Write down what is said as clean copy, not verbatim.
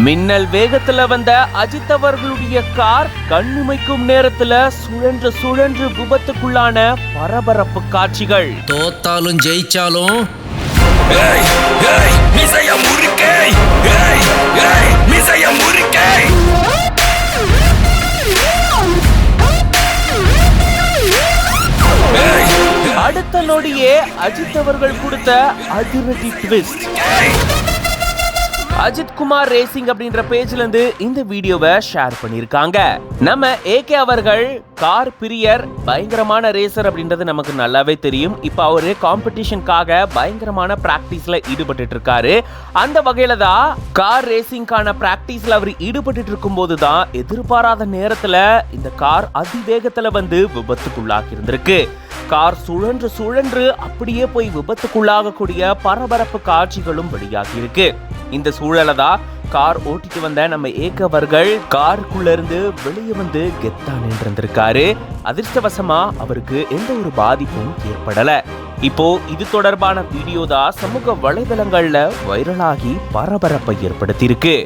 மின்னல் வேகத்துல வந்த அஜித் அவர்களுடைய கார் கண்ணிமைக்கும் நேரத்துல சுழன்று சுழன்று விபத்துக்குள்ளான பரபரப்பு காட்சிகள். தோத்தாலும் ஜெயிச்சாலும் அடுத்த நொடியே அஜித் அவர்கள் கொடுத்த அதிரடி ட்விஸ்ட். அஜித் குமார் ரேசிங் அப்படின்ற பேஜ்ல இருந்து இந்த வீடியோவை ஷேர் பண்ணிருக்காங்க. நம்ம ஏகே அவர்கள் கார் பிரியர், பயங்கரமான ரேசர் அப்படின்றது நமக்கு நல்லாவே தெரியும். இப்ப அவரு காம்படிஷனுக்காக பயங்கரமான பிராக்டிஸ்ல ஈடுபட்டு இருக்காரு. அந்த வகையில தான் கார் ரேசிங்கான பிராக்டிஸ்ல அவர் ஈடுபட்டு இருக்கும் போதுதான் எதிர்பாராத நேரத்துல இந்த கார் அதிவேகத்துல வந்து விபத்துக்குள்ளாகி இருந்திருக்கு. கார் சுழன்று சுழன்று அப்படியே போய் விபத்துக்குள்ளாகக்கூடிய பரபரப்பு காட்சிகளும் வெளியாகி இருக்கு. இந்த சூழலை தான் கார் ஓட்டிட்டு வந்த நம்ம ஏகே அவர்கள் காருக்குள்ள இருந்து வெளியே வந்து கெத்தா நின்றிருந்திருக்காரு. அதிர்ஷ்டவசமா அவருக்கு எந்த ஒரு பாதிப்பும் ஏற்படல. இப்போ இது தொடர்பான வீடியோ தான் சமூக வலைதளங்கள்ல வைரலாகி பரபரப்பை ஏற்படுத்தி இருக்கு.